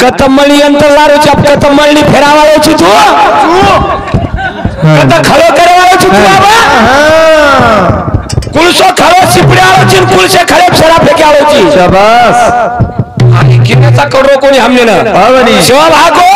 कतमळी अंतर लारो छे कतमळनी फेरावाळो छी तू कत खलो करवाळो छी तू बाबा कुलसो खलो सिपड्याळो छी कुलसे खले सरा फेक्याळो छी शाबाश आणि किनेचा करो कोणी हमने ना आवनी शिवा भागो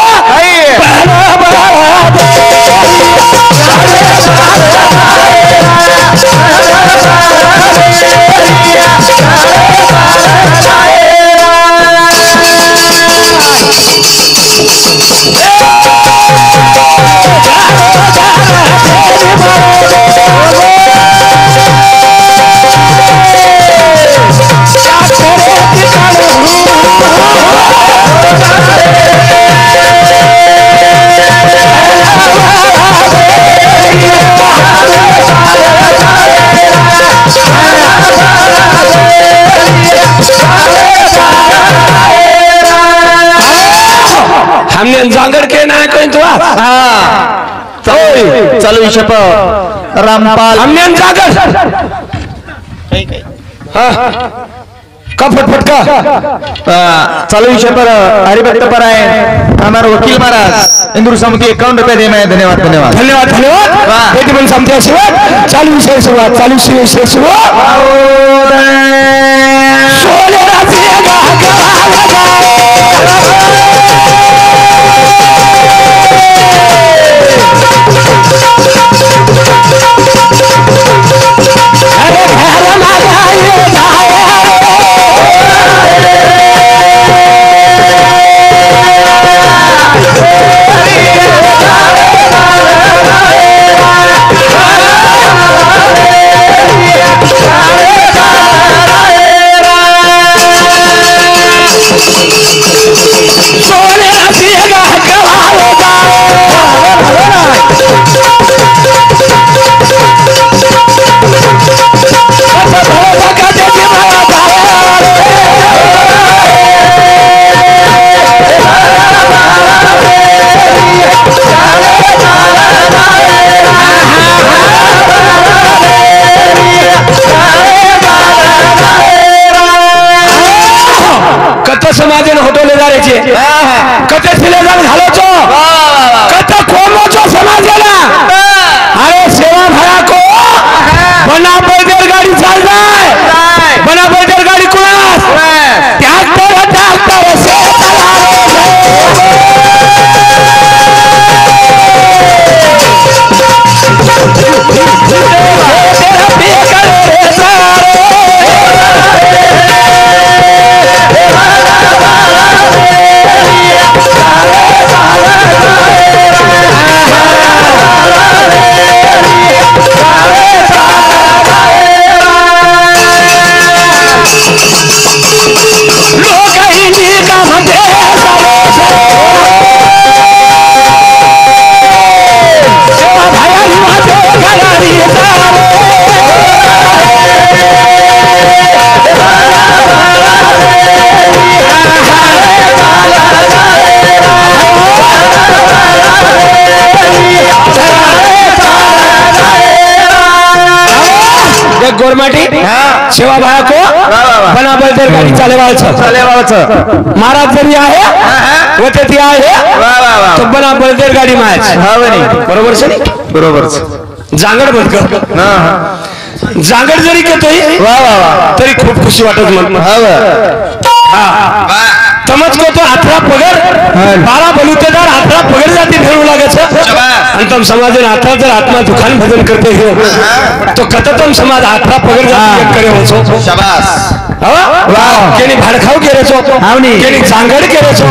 हमने जांगर के ना कोई तो हां चलो इशप रामपाल हमने जांगर हां कब फटफट का चलो इशप हरिभक्त पर आए हमारे वकील महाराज इंदुर समिति 51 रुपए दे मैं धन्यवाद धन्यवाद धन्यवाद धन्यवाद बेटी बन समिति शुरुआत चालू विषय शुरुआत चालू विषय शुरुआत सोले रात्रि समाजन होटोले जा रे छे कते सिलेदार घालो छो कते खोमो छो समाजेला अरे सेवा भरा को बना बर्गर गाड़ी चल जाए बना बर्गर गाड़ी कोणास ट्रैक्टर से गोरमाटी सेवा भाया को बना बर्गर गाड़ी चालेवाल छ महाराज जरी आहे होते ती आहे तो बना बर्गर गाड़ी मैच हावनी बरोबर छे बरोबर छ जांगड बदक जांगड जरी कतोय वाह वाह तरी खूप खुशी वाटत मला हां समज को तो हातरा पगर 12 बलुतेदार हातरा पगर जाती फेरू लागे छ अंतम समाज ने हाथरा जर आत्मा दुखान भजन करते हो तो कततम समाज हाथरा पगर जाती एक करे हो शाबाश हां वाह केनी भाडखाव केरे छो हावनी केनी जांगड केरे छो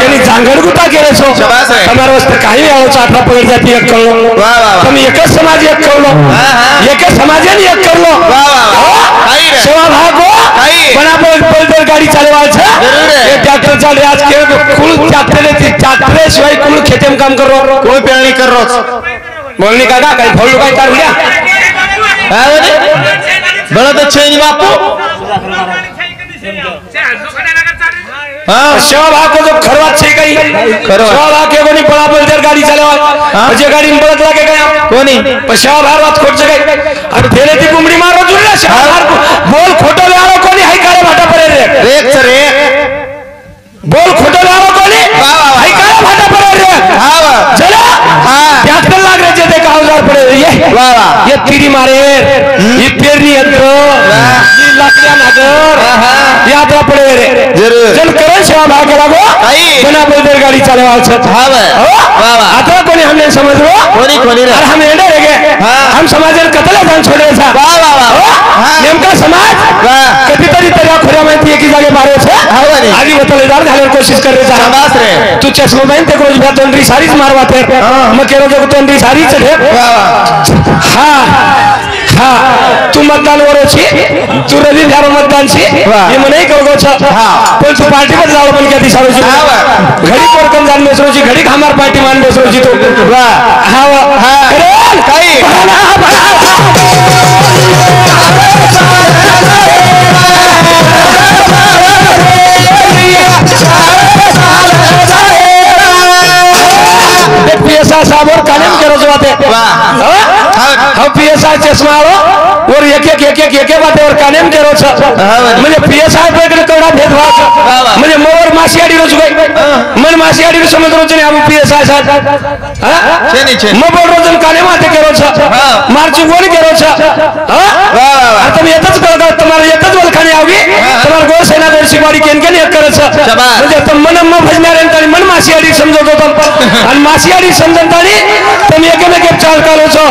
केनी जांगड गुटा केरे छो शाबाश તમારો વસ્ત કાઈ આવો છો હાથરા પગર જાતી એક કરો વાહ વાહ તમે એક જ સમાજ એક કરો એક જ સમાજે એક કરો વાહ વાહ કાઈ રે સેવા ભાગો કાઈ બરાબર गाडी चालवाल छे ये ट्रैक्टर चाले आज के कुल ट्रैक्टर शिवाय कुल खेतेम काम कर रो कोई पेरणी कर रो बोलनी काका काही फोडू काय काढू द्या हां बड़ा तो छे बापू हां शेवा को जो खरवा छे काही शेवा के कोणी बड़ा बलदर गाडी चालवा म्हणजे गाडी बळत लागे काय कोणी शेवा भारत खोटचे काय आणि थेले ती कुंबडी मारो जुळला शेवा बोल खोटो लारो कोणी हाय काळे भाटा पडे रे रेक रे बोल खोटो लारो कोणी हाय काळे भाटा पडे रे हां चला हां ट्रॅक्टर लाग रे जे का औजार पडे ये वाह वाह ये तीरी मारे ये पेरणी यंत्र ये लाकड्या नागर यात्रा पडे रे जरूर चल करण सेवा भाग लागो बना बलदर गाडी चालवाल छे हां वाह वाह आता कोणी हमने समझलो कोणी रे और हम एंडे रे गे हम समाजन कतला जान छोड़े छा वाह वाह वाह नेमका समाज कधीतरी तरी खोऱ्या माहिती की जागे मारे छे आधी बतलेदार घालर कोशिश करे छा शाबाश रे तू चश्मा बांध ते रोज बात तोंडी सारीच मारवा ते मग केरो जो तोंडी सारी चढे हां हां तू मतदान वरो छी तू रवी धारो मतदान छी ये मने करगो छ पण तू पार्टी पर जाओ बन के दिसारो छी घडी पर कम जान बेसरो छी घडी हमार पार्टी मान बेसरो छी तू वाह हां हां काई पीएसआ साहब और कालेम के रोजवाते वाह हां पीएसआ चश्मा वालो और एक बात और कालेम के रोज म्हणजे पीएसआ पे कवडा भेदभाव म्हणजे मोर मासियाडी रोज गई मन मासियाडी समज रोज ने हम पीएसआ साहब हां छेनी छे मोर रोज कालेम आते के रोज मार्च गोल के रोज हां वाह वाह तुम येतच करगा तुम्हाला येतच वलखाने आवी तुम्हाला गोल सेना गोल शिवाडी केन एक करछ म्हणजे तुम मन भजणार आणि मन मासियाडी समजत होतो आणि मासियाडी समजतानी तुम एक चाल कालो छो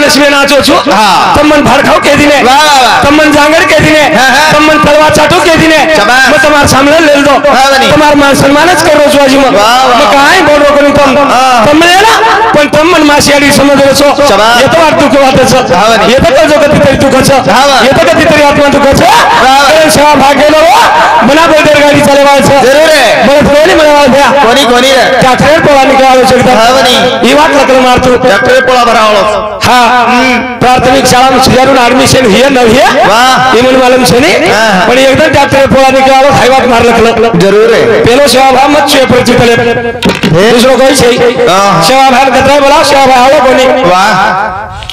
लक्ष्मी नाचो छो तमन भड़खाव के दिने तमन जांगड़ के दिने तमन तलवा चाटो के दिने मैं तुम्हार सामने ले दो तुम्हार मान सम्मानच करो छो आज मैं काई बोलो कोनी तुम लेना पण तमन मासियाडी समझ लो छो ये तो दुख बात छो ये तो जो कति तरी दुख छो ये तो कति तरी आत्मा दुख छो करण सेवा भाग गेलो बना बलदर गाड़ी चलेवा छो जरूर है बड़े प्रेमी मनवा भया कोनी रे ट्रैक्टर पोला निकालो छो हावनी ई बात लकल मारतो ट्रैक्टर पोला भरावलो हां प्राथमिक शाळा में सुजारून एडमिशन हिय न हिय वाह ई मन मालूम छे नी पण एकदम ट्रैक्टर पोला निकालो हाई बात मार लकल जरूर है पेलो सेवा भाव मत छे पर चितले दूसरो कोई छे सेवा भाव कतरा बोला सेवा भाव आवो कोनी वाह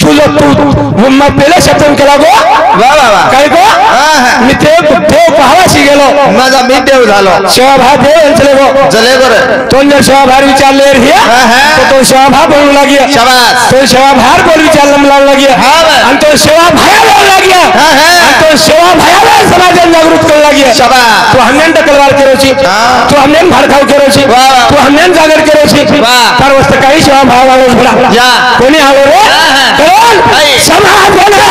चुलो तू मम्मा पेले शब्दन केला गो वाह वाह वाह काय गो मी देव पहावाशी गेलो माझा मी देव झालो सेवा भाव देव चले गो रे तोन जर सेवा भाव विचार ले रही तो सेवा भाव बोलू लागी शाबाश तो सेवा भाव बोल विचार लावू लागी आणि तो सेवा भाव बोलू लागी तो सेवा भाव समाजन जागृत करू लागी शाबाश तो हमने टकलवार केरो छी तो हमने भड़काव केरो छी तो हमने जागर केरो छी तार वस्त काही सेवा भाव आलो भला या कोणी आलो रे समाज बना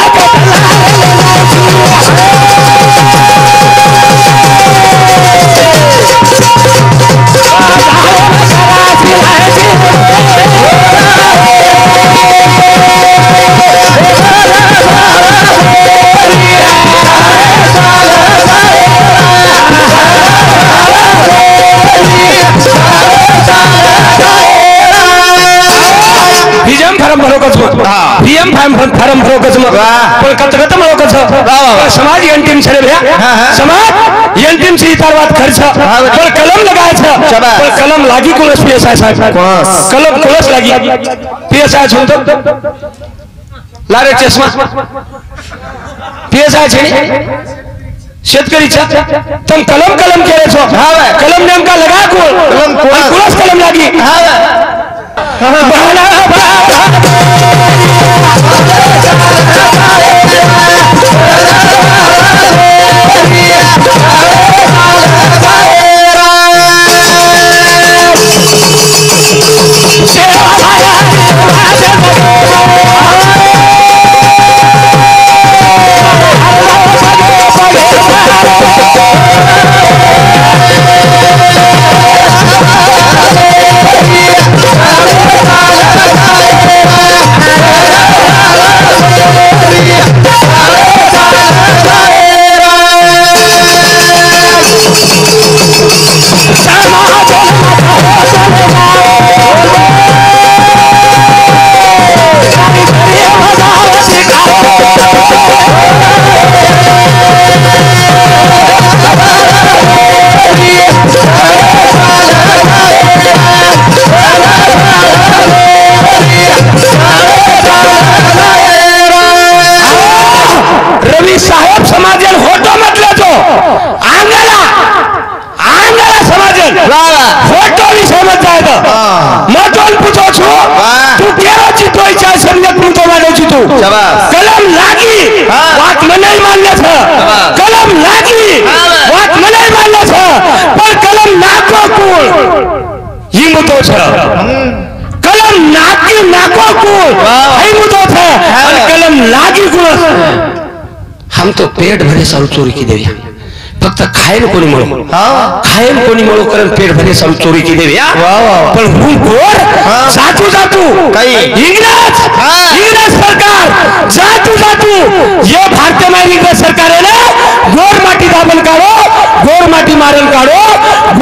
फारम भरोकच मग पण कतकत मळकच समाज अंतिम छरे भया समाज अंतिम सी तारवात खर्च पर कलम लगायछ पर कलम लागी कुलस पीएसआई साहब कलम कुलस लागी पीएसआई छुंतो लारे चष्मा पीएसआई छे शेतकरीचा तुम कलम केले छो कलम नेमका लगा कुलस कलम लागी कलम लागी बात મને માન્ય છે કલમ લાगी बात મને માન્ય છે પણ કલમ નાખો કોણ ઈ મુદ્દો છે કલમ નાખો કોણ ઈ મુદ્દો છે અને કલમ લાगी કોણ हम तो पेट भरे सारू चोरी की देव्या फक्त खायला कोणी म्हणो खायला कोणी म्हणो कारण पेट भरे सारू चोरी की देव्या पण હું ગોર जातू काही इंग्रज सरकार जातू ये भारतीय इंग्रज सरकार है ना गोर माटी दाबन काढो गोर माटी मारन काढो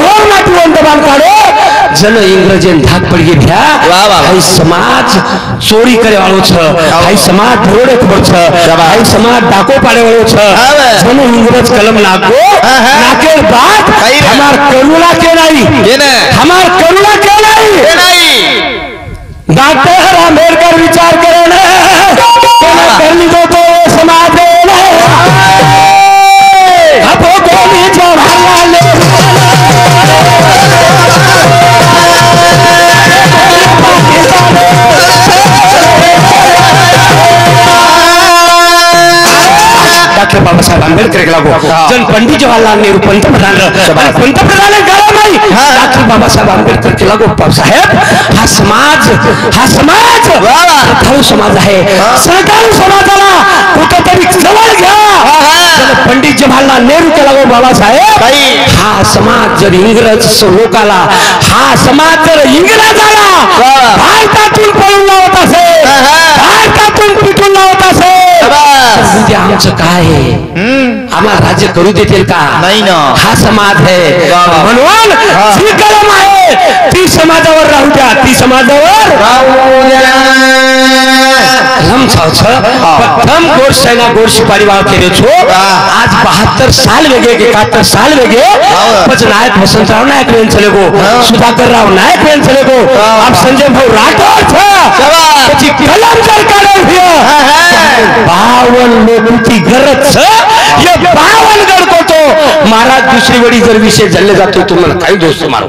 गोर माटी वंदबान काढो जन इंग्रजन धाक पड़ गए भ्या हाई समाज चोरी करे वालो छ हाई समाज ढोड़े खबर छ हाई समाज डाको पाड़े वालो छ जन इंग्रज कलम नाको नाके बात हमार करुणा के नहीं हमार करुणा के नहीं डॉक्टर आंबेडकर विचार करे ना करनी दो तो समाज अब गोली जवाहरलाल डॉक्टर बाबा साहेब आंबेडकर के लागो जन पंडित जवाहरलाल नेहरू पंतप्रधान गळा नाही डॉक्टर बाबा साहेब आंबेडकर के लागो साहेब हा समाज सरकारी समाज आहे सरकारी समाजाला कुठेतरी जवळ घ्या पंडित जवाहरलाल नेहरू के लागो बाबा साहेब हा समाज जर इंग्रज लोकाला हा समाज जर इंग्रजाला भारतातून पळून लावत असेल भारतातून पिटून लावत असेल उद्या आमचं काय आम्हाला राज्य करू देतील का नाही ना हा समाज आहे म्हणून जी कलम आहे ती समाजावर राहू द्या ती समाजावर राहू द्या कलम प्रथम गोर सेना गोर सिपाही वाला के छो आज 72 साल वेगे 71 साल वेगे पच नायक वसंतराव नायक वेन चले गो सुधाकर राव नायक वेन चले गो अब संजय भाऊ राठौर था પછી કલમ સરકારે ભ્યો 52 લોકોની ગરજ છે ये 52 ગડકો તો महाराज दुसरी वडी जर विषय जल्ले जातो तुम्हाला काही दोस्त मारो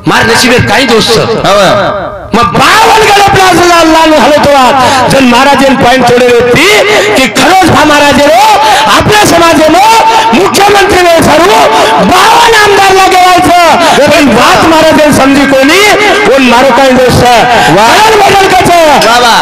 मार नशिबे काही दोस्त मग 52 गड आपला लाल हलतो जन महाराजन पॉइंट थोडे होती की खरोच हा महाराज आपल्या समाजेनो मुख्यमंत्री ने सर्व 52 आमदार लागवायचं पण बात महाराजन समजी कोणी कोण मारो काही दोस्त वाढ बदल कच बाबा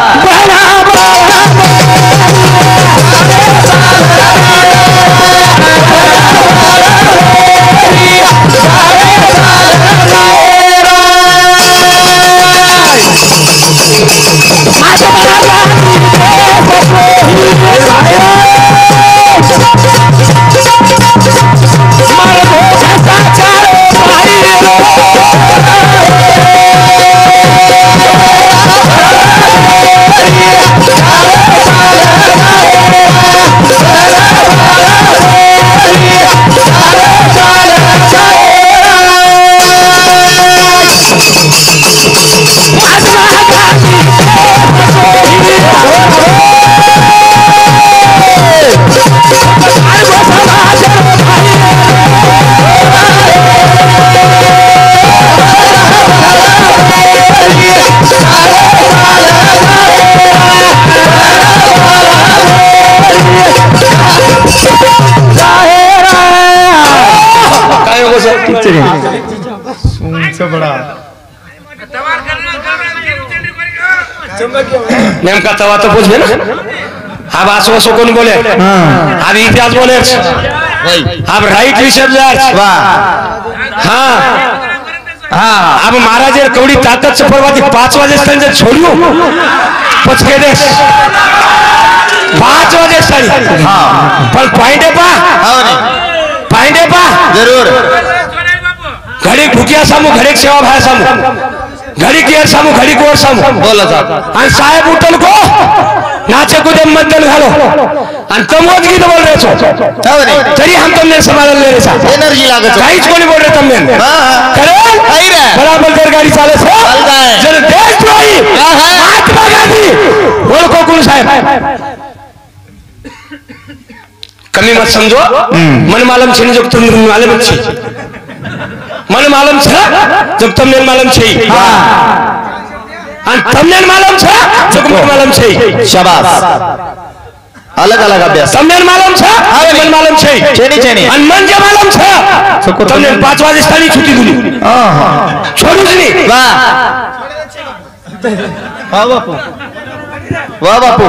नेमका तवा तो पूछ ना अब आसवासो कोण बोले अब इतिहास बोले अब राइट रिसर्च हाँ अब महाराज कवडी ताकत से परवाती 5 वाजे छोड़ू पचके दे 5 वाजे हाँ पर पाइंडे पा जरूर घड़ी भुकिया सामू घड़ी सेवा भाया सामू घड़ी केअर सामू घड़ी कोर सामू बोला साहब आणि साहेब उठल को नाचे कुदे मतदान घालो आणि तमोद गीत बोल रहे छो तरी हम तुमने संभाल ले रे सा एनर्जी लागत काहीच कोणी बोल रहे तुमने खरं आई रे बराबर दर गाडी चाले छो जर देशद्रोही महात्मा गांधी बोल को कोण साहेब कमी मत समझो मन मालूम छे जो तुम मालूम छे मन मालूम छे जब तुमने मालूम छे और तुमने मालूम छे जो तुमने मालूम छे शाबाश अलग अलग अभ्यास तुमने मालूम छे मन मालूम छे चेनी चेनी और मन जे मालूम छे तुमने 5 वाजे स्थानी छुट्टी दिली छोड़ू नहीं वाह बापू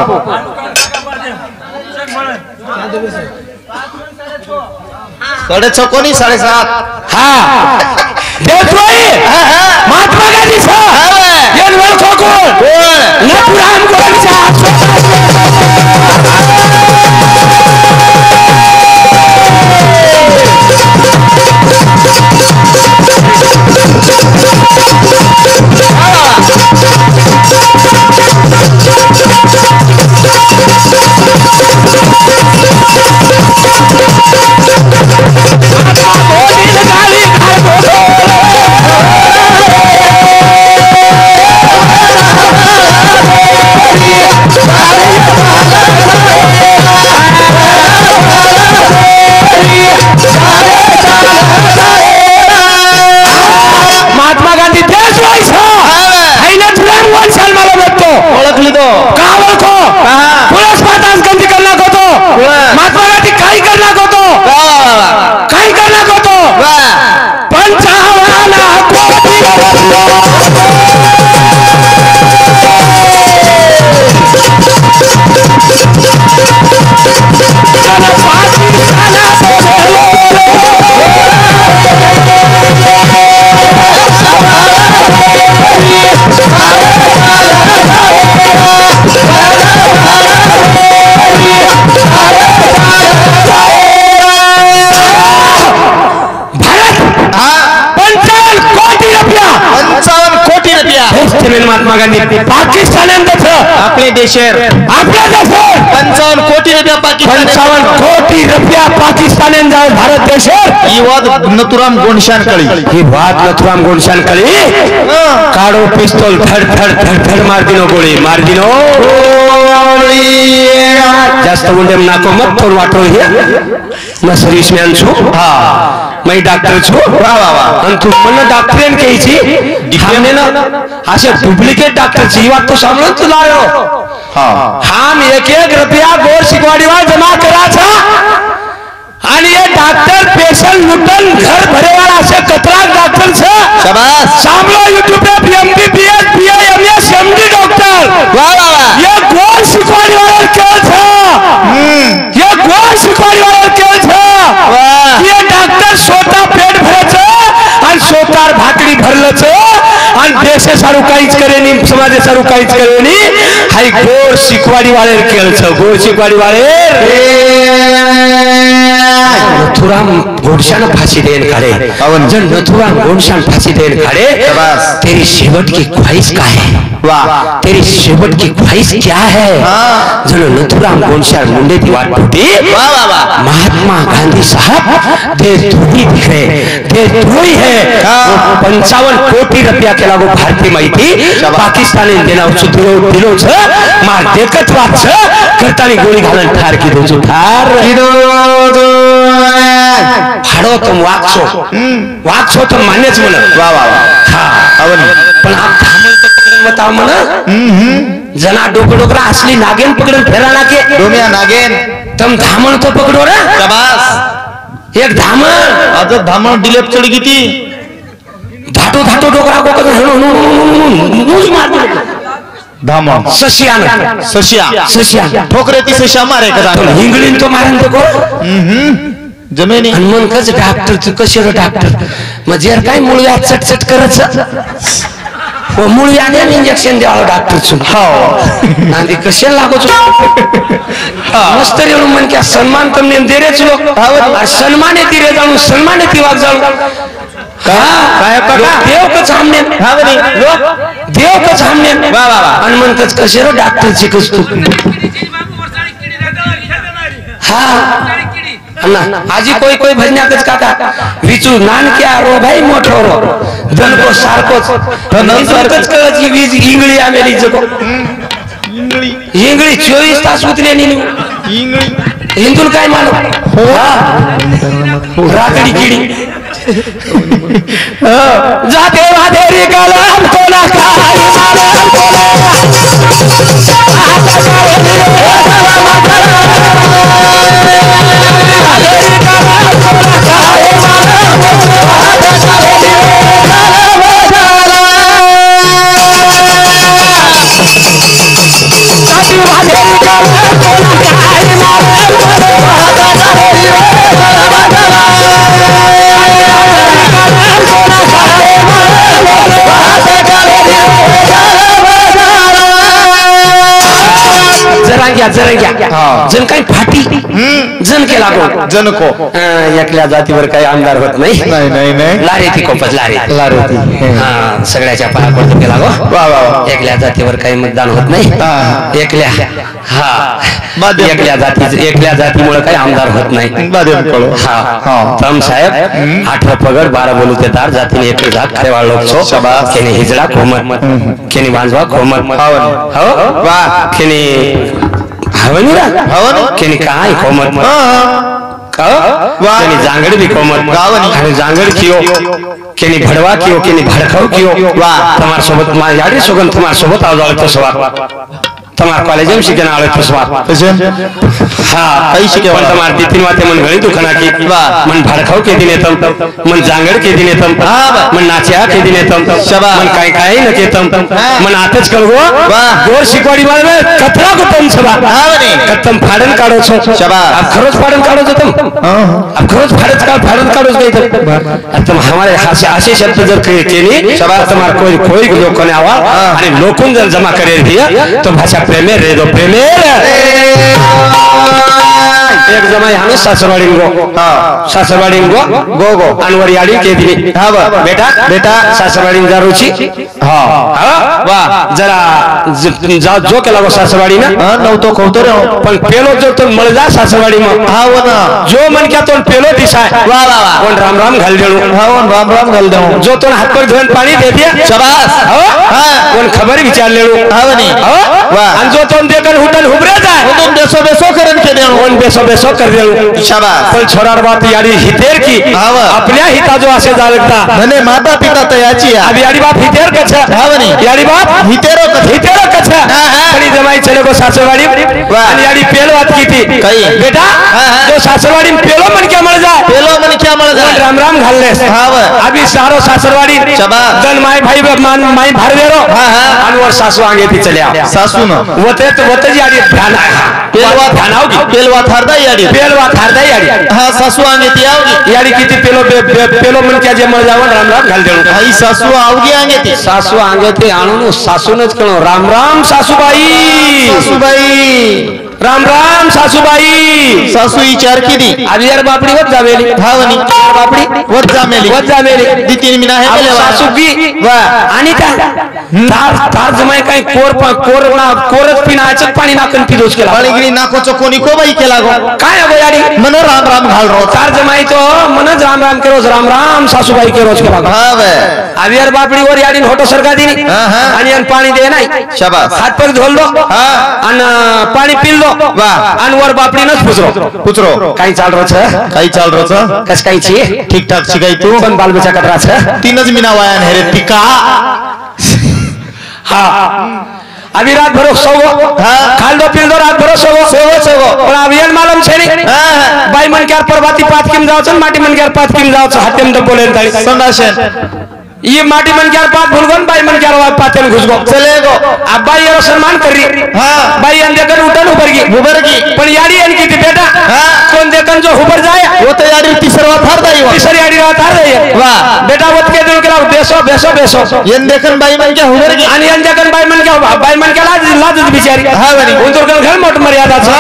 साढ़े 6 कोनी 7:30 हाँ देशद्रोही महात्मा गांधी साहब ये लड़कों को नथुराम गोडसे महात्मा गांधी पाकिस्तान आपले देशर 55 कोटी रुपया पाकिस्तान 55 कोटी रुपया पाकिस्तान भारत देशर ही वाद नथुराम गोंडशान कळी ही वाद नथुराम गोंडशान कळी काढो पिस्तोल धड धड धड धड मार दिनो गोळी जास्त बोलते नाको मत थोड वाटो हे मैं सर्विस मैन छु हाँ मैं डॉक्टर छु वाह वाह वाह आणि तू मला डॉक्टरेन कहीची हमने ना असे डुप्लिकेट डॉक्टर ची बात तो सामने तू लायो हाँ हम 1-1 रुपया गोर शिकवाडीवर जमा कराचा आणि ये डॉक्टर पेशेंट लुटन घर भरे वाला से कतरा डॉक्टर छे शाबाश सामलो यूट्यूब पे एमबीबीएस बीएमएस एमडी डॉक्टर वाह वाह वाह ये गोर शिकवाडीवर के छे ये गोर शिकवाडीवर के छे वाह ये डॉक्टर स्वतः पेट भरे छे आणि स्वतः भाकरी भरले छे आणि देशे सारू काहीच करेनी समाजे सारू काहीच करेनी हाई गोर शिकवाडीवाले केल छे गोर शिकवाडीवाले नथुराम गोंडशान फांसी देन खड़े जब नथुराम गोंडशान फांसी देन खड़े तेरी शेवट की ख्वाहिश क्या है वाह तेरी शेवट की ख्वाहिश क्या है जब नथुराम गोंडशान मुंडे की बात टूटी वाह वाह वाह महात्मा गांधी साहब देशद्रोही दिख रहे देशद्रोही है 55 कोटी रुपया के लागू भारतीय माहिती पाकिस्तान देना दिलो छ मार देखत बात छ करतानी गोली घालन ठार की दो ठार फाड़ो तुम वाक्सो तुम मान्यच म्हण वाह वाह वाह हाँ पण आप धामल तो पकडन बताव म्हण जना डोकरा असली नागेन पकडन फेराना के डोमिया नागेन तुम धामल तो पकडो रे शाबाश एक धामण अजून धामण डिलेप चढ किती धाटो धाटो डोकरा धामण सशिया ठोकरे ती सशिया मारे का हिंगळीन तो मारेन तो जमेनी आणि मग कस डॉक्टर कसे डॉक्टर मग जर काय मुळव्या चटचट करत मुळव्याने इंजेक्शन द्यावं डॉक्टर हो आणि कसे लागू मस्त रेणू म्हण क्या सन्मान तमने दे रेच लोक सन्मान येते रे जाणून सन्मान येते वाग जाणून काय देव कच हमने लोक देव कच हमने आणि म्हणतात कसे रो डॉक्टरची कस तू हा आजी कोई कोई भजनाकच काका विचू नान क्या रो भाई मोठो रो जन को सारकोच नंतरच कळची वीज इंगळी आमेली जको इंगळी 24 तास उतरे नी इंगळी हिंदूल काय मानो हो रातडी किडी जाते वादेरी कलाम कोला काय जन काही फाटी जन के लागो जन को एकल्या जातीवर काही आमदार होत नाही लारे ती कोपच लारे हा सगळ्याच्या पाया पडतो के लागो एकल्या जातीवर काही मतदान होत नाही एकल्या हा एकल्या जातीमुळे काही आमदार होत नाही हा तम साहेब 18 पगड 12 बोलू ते तार जातीने एक जात खेवाळ लोक छो केने हिजडा कोमत केने बांधवा कोमत हो वा केने हवनीरा केने काय कोमत केने जांगड़ भी कोमत आणि जांगड़ कियो केने भडवा कियो केने भडखाव कियो वा तमार सोबत मा याडी सोगन तमार सोबत आवजाळ तो सवा तमार कॉलेज में शिकन आले तो सवा हाँ कई शिके पण तमार तीन वाते मन घणी दुखना की मन भडखाव के दिने तम मन जांगड़ के दिने तम मन नाचिया के दिने तम मन काय काय न के तम मन आतच करगो गोर शिकवाडी मारे कतरा को तम सवा कतम फाडन काढो छो अब खरोच फाडन काढो जो तुम अब खरोच फाडन काढो गई तुम अब तुम हमारे आशे शब्द जर केनी तमार कोई लोग ने आवा आणि लोकून जर जमा करे दिया तो भाषा प्रेमे रे दो प्रेमे एक जमाई हमें सासरवाड़ी गो अनवर याड़ी के दिने हाँ बेटा सासरवाड़ी जारूची हाँ वाह जरा जो के लागो सासरवाड़ी ना नव तो कहतो रे पण पेलो जो तो मळ जा सासरवाड़ी में हाँ वो ना जो मन क्या तो पेलो दिसाय वाह वाह वन राम राम घाल देणू हाँ वन राम राम घाल देणू जो तो हाथ पर धोन पानी दे दिया शाबाश हाँ वन खबर विचार लेणू हाँ वनी वाह अन जो तो देकर होटल हुबरे जाय तुम बेसो करन के देणू वन बेसो कर देणू शाबाश पण छोरार बाप याडी हितेर की आपल्या हिता जो असे जालकता भने माता पिता तयाची अब याडी बाप हितेर कछ हाँ वनी याडी बाप हितेरो कछ खड़ी जमाई चले को सासरवाड़ी आणि याडी पेल बात की थी बेटा जो सासरवाड़ी में पेलो मन क्या मर जाए राम राम घाल ले अभी सारो सासरवाड़ी जन माई भाई माई भर दे रो और सासू आगे थी चले आओ सासू ना वते जी याडी ध्यान ध्यान आओगी पेलवा थारदा याडी हाँ सासू आगे थी आओगी याडी की थी पेलो मन क्या जे मर जावन राम राम घाल देणू भाई सासू आओगी आगे थी आणू सासू नच कणो राम राम राम राम सासूबाई सासू विचार की दी आज यार बापड़ी वत जावेली भावनी बापड़ी वत जामेली दी 3 महीना है सासू की वाह आणि तार जमाय काय कोरच पिनाचक पाणी नाकन पिदोस केला बाळीगिरी नाकोचो कोणी को बाई केला गो काय गो याडी मन राम राम घाल रो तार जमाय तो मन राम राम केरोस राम राम सासूबाई केरोस केला हां वे आज यार बापड़ी वर याडी होटो सरका दिनी आणि अन पाणी दे नाही शाबाश हात पर धोल दो हां अन पाणी पिल दो वाह अनवर बापड़ी नच पुछरो काई चाल रो छ कस काई छी ठीक ठाक छी गई तू बन बाल बच्चा कतरा छ 3 ज महीना वाया ने रे पिका हां अभी रात भरो सोगो खाल दो पील दो रात भरो सोगो पण अब येन मालूम छे नहीं बाई मन के परबाती पात किम जाओ छ माटी मन के पात किम जाओ छ हातेम तो बोले ताली संडासन ये माटी मन के पात भूलगन बाई मन के पाते घुसगो चलेगो अब बाई ये सम्मान करी बाई अंदर कर उठन उबरगी पण यारी इनकी बेटा कौन देखन जो ऊपर जाए वो तो यारी तीसरा थार दाई तीसरी यारी थार दे वाह बेटा वत के दिन के बेसो येन देखन बाई मन के उबरगी आणि अन देखन बाई मन के लाज बिचारी हां बनी उनकर घर मोट मर्यादा छ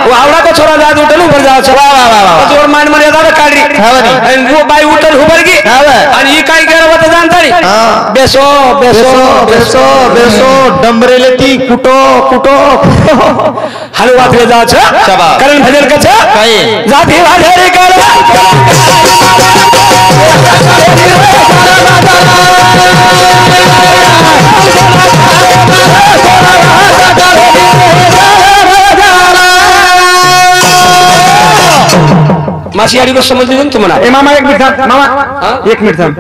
वो आवड़ा को छोरा जात उठन ऊपर जाओ छ वाह जोर मान मर्यादा काढी हां बनी वो बाई उठन उबरगी आणि ही काय करवत जानतारी बेसो डंबरेलेती कुटो हलवा थे जा छ करण भजन का छ जाती वाढेरी कर मासियाड़ी को समझ लीजिए तुम ना मामा एक मिनट थांब मामा एक मिनट थांब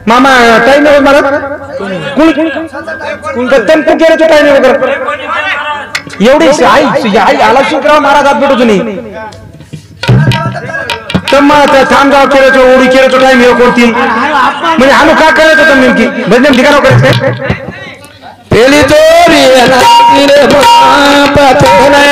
मामा टाइम आहे मारत कुण टेम्पो केले तो टाइम वगैरे एवढी आई आला शुक्र महाराज हात भेटू तुम्ही तम्मा थांब जाव केले तो उडी केले तो टाइम येऊ कोणती म्हणजे हानु का करायचं होतं नेमकी भजन ठिकाण करायचं पेली तोरी रे पतने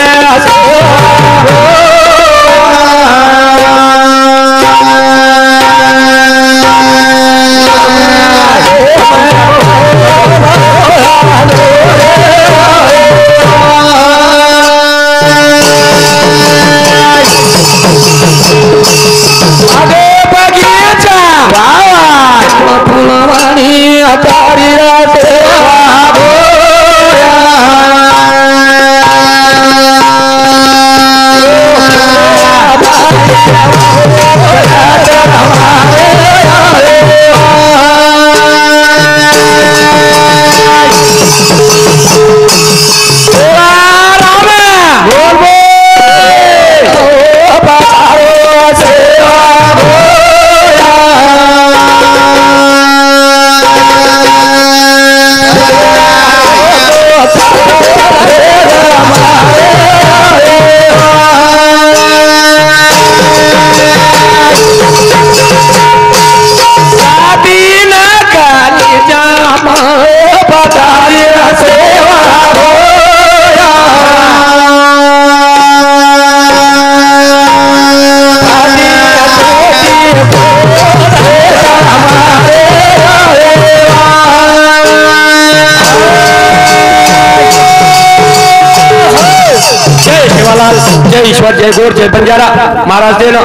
जय ईश्वर जय गौर जय बंजारा महाराज देना